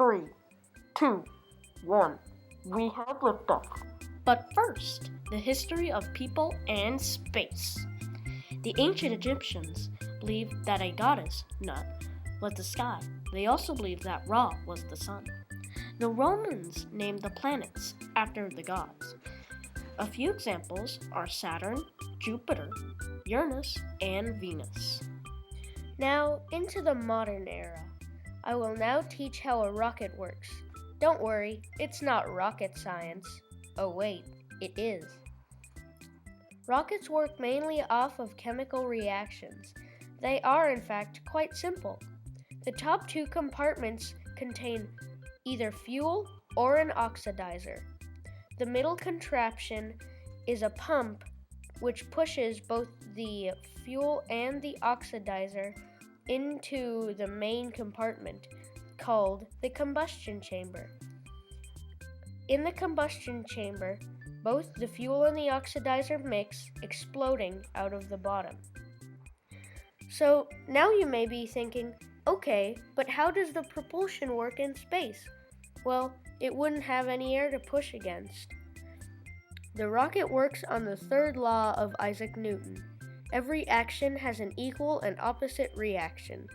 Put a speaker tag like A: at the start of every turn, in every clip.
A: 3, 2, 1. We have liftoff.
B: But first, the history of people and space. The ancient Egyptians believed that a goddess, Nut, was the sky. They also believed that Ra was the sun. The Romans named the planets after the gods. A few examples are Saturn, Jupiter, Uranus, and Venus.
C: Now, into the modern era. I will now teach how a rocket works. Don't worry, it's not rocket science. Oh wait, it is. Rockets work mainly off of chemical reactions. They are, in fact, quite simple. The top two compartments contain either fuel or an oxidizer. The middle contraption is a pump which pushes both the fuel and the oxidizer into the main compartment, called the combustion chamber. In the combustion chamber, both the fuel and the oxidizer mix, exploding out of the bottom. So now you may be thinking, okay, but how does the propulsion work in space? Well, it wouldn't have any air to push against. The rocket works on the third law of Isaac Newton. Every action has an equal and opposite reaction.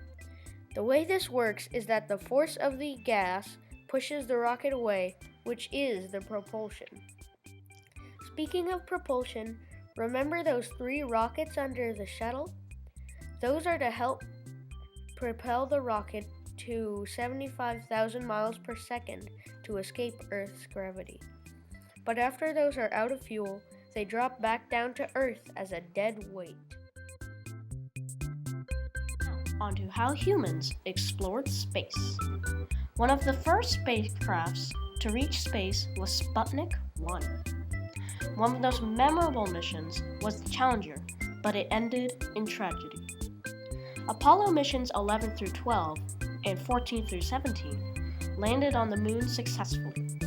C: The way this works is that the force of the gas pushes the rocket away, which is the propulsion. Speaking of propulsion, remember those 3 rockets under the shuttle? Those are to help propel the rocket to 75,000 miles per second to escape Earth's gravity. But after those are out of fuel, they drop back down to Earth as a dead weight.
B: On to how humans explored space. One of the first spacecrafts to reach space was Sputnik 1. One of those memorable missions was the Challenger, but it ended in tragedy. Apollo missions 11 through 12 and 14 through 17 landed on the moon successfully.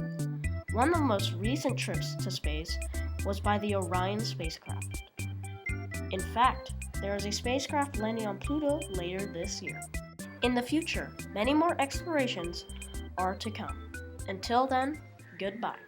B: One of the most recent trips to space was by the Orion spacecraft. In fact, there is a spacecraft landing on Pluto later this year. In the future, many more explorations are to come. Until then, goodbye.